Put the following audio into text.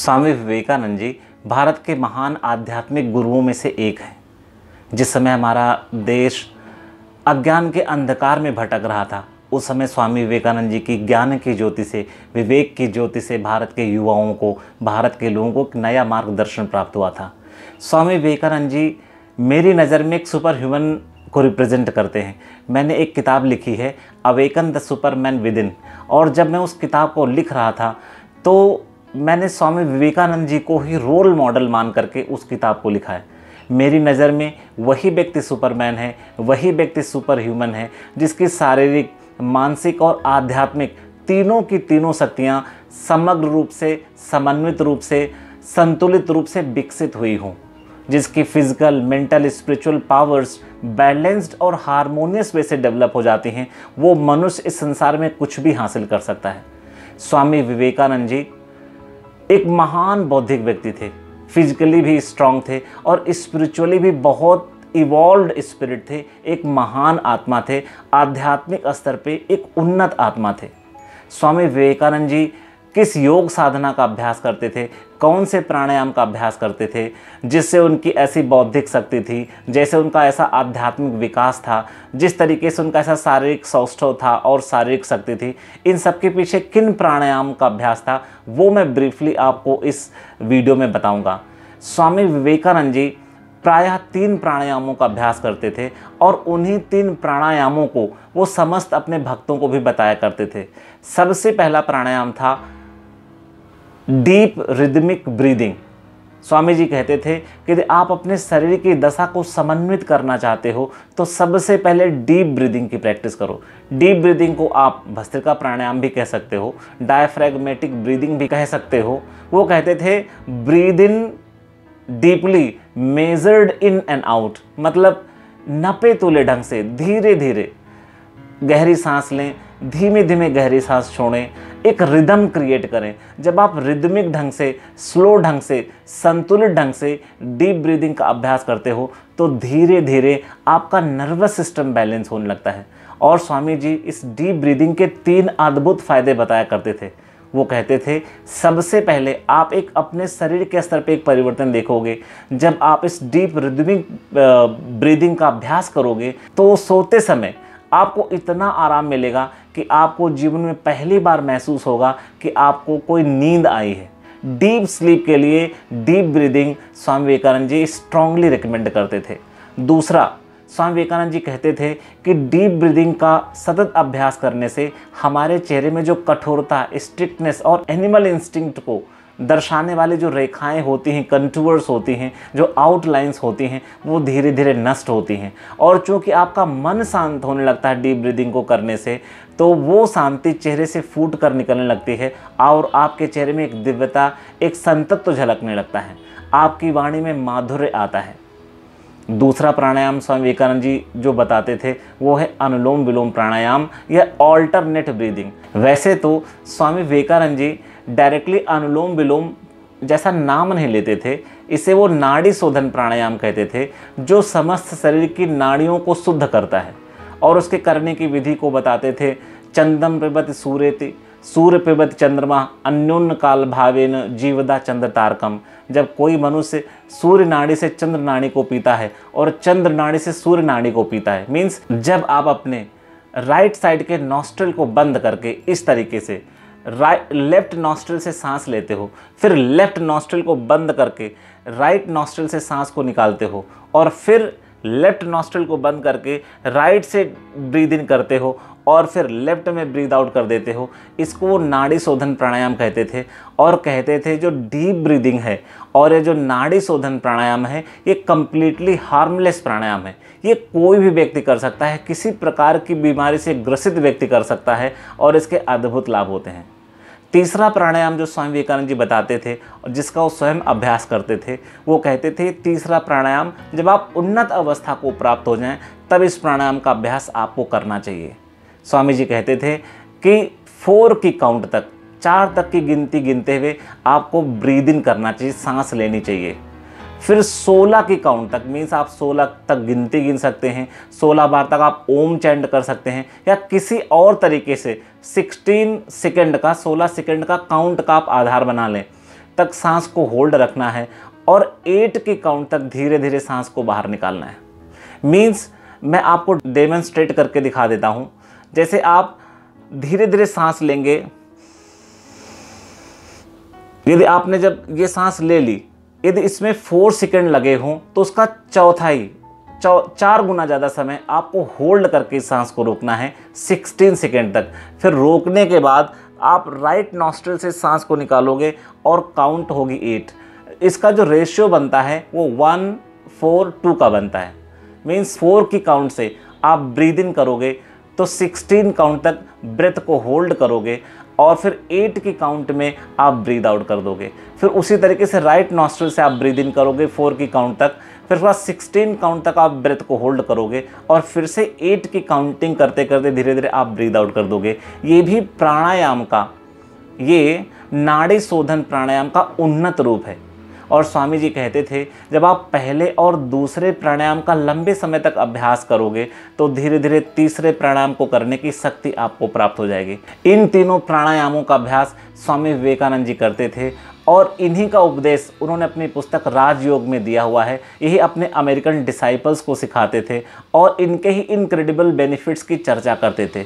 स्वामी विवेकानंद जी भारत के महान आध्यात्मिक गुरुओं में से एक हैं। जिस समय हमारा देश अज्ञान के अंधकार में भटक रहा था, उस समय स्वामी विवेकानंद जी की ज्ञान की ज्योति से, विवेक की ज्योति से भारत के युवाओं को, भारत के लोगों को एक नया मार्गदर्शन प्राप्त हुआ था। स्वामी विवेकानंद जी मेरी नज़र में एक सुपर ह्यूमन को रिप्रेजेंट करते हैं। मैंने एक किताब लिखी है, awaken the Superman with in, और जब मैं उस किताब को लिख रहा था तो मैंने स्वामी विवेकानंद जी को ही रोल मॉडल मान करके उस किताब को लिखा है। मेरी नज़र में वही व्यक्ति सुपरमैन है, वही व्यक्ति सुपर ह्यूमन है जिसकी शारीरिक, मानसिक और आध्यात्मिक तीनों की तीनों शक्तियाँ समग्र रूप से, समन्वित रूप से, संतुलित रूप से विकसित हुई हों, जिसकी physical, mental, spiritual powers balanced और हारमोनियस वे से डेवलप हो जाती हैं। वो मनुष्य इस संसार में कुछ भी हासिल कर सकता है। स्वामी विवेकानंद जी एक महान बौद्धिक व्यक्ति थे, फिजिकली भी स्ट्रांग थे और स्पिरिचुअली भी बहुत इवॉल्व्ड स्पिरिट थे। एक महान आत्मा थे, आध्यात्मिक स्तर पे एक उन्नत आत्मा थे। स्वामी विवेकानंद जी किस योग साधना का अभ्यास करते थे, कौन से प्राणायाम का अभ्यास करते थे जिससे उनकी ऐसी बौद्धिक शक्ति थी, जैसे उनका ऐसा आध्यात्मिक विकास था, जिस तरीके से उनका ऐसा शारीरिक सौष्ठव था और शारीरिक शक्ति थी, इन सब के पीछे किन प्राणायाम का अभ्यास था, वो मैं ब्रीफली आपको इस वीडियो में बताऊंगा। स्वामी विवेकानंद जी प्रायः 3 प्राणायामों का अभ्यास करते थे और उन्हीं 3 प्राणायामों को वो समस्त अपने भक्तों को भी बताया करते थे। सबसे पहला प्राणायाम था deep rhythmic breathing. Swami ji कहते थे कि यदि आप अपने शरीर की दशा को समन्वित करना चाहते हो तो सबसे पहले डीप ब्रीदिंग की प्रैक्टिस करो। डीप ब्रीदिंग को आप भस्त्रिका प्राणायाम भी कह सकते हो, डायफ्रैग्मेटिक ब्रीदिंग भी कह सकते हो। वो कहते थे breathe in deeply, measured in and out, मतलब नपे तुले ढंग से धीरे धीरे गहरी सांस लें, धीमे धीमे गहरी सांस छोड़ें, एक रिदम क्रिएट करें। जब आप रिदमिक ढंग से, स्लो ढंग से, संतुलित ढंग से डीप ब्रीदिंग का अभ्यास करते हो तो धीरे धीरे आपका नर्वस सिस्टम बैलेंस होने लगता है। और स्वामी जी इस डीप ब्रीदिंग के 3 अद्भुत फायदे बताया करते थे। वो कहते थे सबसे पहले आप एक अपने शरीर के स्तर पे एक परिवर्तन देखोगे। जब आप इस डीप रिदमिक ब्रीदिंग का अभ्यास करोगे तो सोते समय आपको इतना आराम मिलेगा कि आपको जीवन में पहली बार महसूस होगा कि आपको कोई नींद आई है। डीप स्लीप के लिए deep breathing Swami Vivekananda ji strongly recommend करते थे। दूसरा, स्वामी विवेकानंद जी कहते थे कि डीप ब्रीदिंग का सतत अभ्यास करने से हमारे चेहरे में जो कठोरता, स्ट्रिक्टनेस और एनिमल इंस्टिंक्ट को दर्शाने वाली जो रेखाएं होती हैं, कंटूर्स होती हैं, जो आउटलाइंस होती हैं, वो धीरे धीरे नष्ट होती हैं। और चूँकि आपका मन शांत होने लगता है डीप ब्रीदिंग को करने से, तो वो शांति चेहरे से फूट कर निकलने लगती है और आपके चेहरे में एक दिव्यता, एक संतत्व झलकने लगता है, आपकी वाणी में माधुर्य आता है। दूसरा प्राणायाम स्वामी विवेकानंद जी जो बताते थे वो है अनुलोम विलोम प्राणायाम या ऑल्टरनेट ब्रीदिंग। वैसे तो स्वामी विवेकानंद जी डायरेक्टली अनुलोम विलोम जैसा नाम नहीं लेते थे, इसे वो नाड़ी शोधन प्राणायाम कहते थे, जो समस्त शरीर की नाड़ियों को शुद्ध करता है। और उसके करने की विधि को बताते थे चंदम पिबत सूर्यति, सूर्य पिबत चंद्रमा, अन्योन्य काल भावेन जीवदा चंद्र तारकम। जब कोई मनुष्य सूर्य नाड़ी से चंद्र नाड़ी को पीता है और चंद्र नाड़ी से सूर्य नाड़ी को पीता है, मीन्स जब आप अपने राइट साइड के नॉस्ट्रिल को बंद करके इस तरीके से लेफ्ट नॉस्ट्रिल से सांस लेते हो, फिर लेफ्ट नॉस्ट्रिल को बंद करके राइट नॉस्ट्रिल से सांस को निकालते हो और फिर लेफ्ट नॉस्ट्रिल को बंद करके राइट से ब्रीद इन करते हो और फिर लेफ्ट में ब्रीद आउट कर देते हो, इसको वो नाड़ी शोधन प्राणायाम कहते थे। और कहते थे जो डीप ब्रीदिंग है और ये जो नाड़ी शोधन प्राणायाम है, ये कम्प्लीटली हार्मलेस प्राणायाम है। ये कोई भी व्यक्ति कर सकता है, किसी प्रकार की बीमारी से ग्रसित व्यक्ति कर सकता है और इसके अद्भुत लाभ होते हैं। तीसरा प्राणायाम जो स्वामी विवेकानंद जी बताते थे और जिसका वो स्वयं अभ्यास करते थे, वो कहते थे तीसरा प्राणायाम जब आप उन्नत अवस्था को प्राप्त हो जाएं तब इस प्राणायाम का अभ्यास आपको करना चाहिए। स्वामी जी कहते थे कि 4 की काउंट तक, 4 तक की गिनती गिनते हुए आपको ब्रीद इन करना चाहिए, सांस लेनी चाहिए। फिर 16 की काउंट तक, मीन्स आप 16 तक गिनती गिन सकते हैं, 16 बार तक आप ओम चैंट कर सकते हैं या किसी और तरीके से 16 सेकंड का, 16 सेकंड का काउंट का आप आधार बना लें। तक सांस को होल्ड रखना है और 8 के काउंट तक धीरे धीरे सांस को बाहर निकालना है। मीन्स मैं आपको डेमोन्स्ट्रेट करके दिखा देता हूँ। जैसे आप धीरे धीरे सांस लेंगे, यदि आपने जब ये सांस ले ली, यदि इसमें 4 सेकंड लगे हों तो उसका चौथाई 4 गुना ज़्यादा समय आपको होल्ड करके इस सांस को रोकना है 16 सेकंड तक। फिर रोकने के बाद आप राइट नॉस्ट्रिल से सांस को निकालोगे और काउंट होगी 8। इसका जो रेशियो बनता है वो 1-4-2 का बनता है। मीन्स 4 की काउंट से आप ब्रीद इन करोगे तो 16 काउंट तक ब्रेथ को होल्ड करोगे और फिर 8 की काउंट में आप ब्रीद आउट कर दोगे। फिर उसी तरीके से राइट नॉस्ट्रिल से आप ब्रीद इन करोगे 4 की काउंट तक, फिर उसके बाद 16 काउंट तक आप ब्रेथ को होल्ड करोगे और फिर से 8 की काउंटिंग करते करते धीरे धीरे आप ब्रीद आउट कर दोगे। ये भी प्राणायाम का, ये नाड़ी शोधन प्राणायाम का उन्नत रूप है। और स्वामी जी कहते थे जब आप पहले और दूसरे प्राणायाम का लंबे समय तक अभ्यास करोगे तो धीरे धीरे तीसरे प्राणायाम को करने की शक्ति आपको प्राप्त हो जाएगी। इन तीनों प्राणायामों का अभ्यास स्वामी विवेकानंद जी करते थे और इन्हीं का उपदेश उन्होंने अपनी पुस्तक राजयोग में दिया हुआ है। यही अपने अमेरिकन डिसाइपल्स को सिखाते थे और इनके ही इनक्रेडिबल बेनिफिट्स की चर्चा करते थे।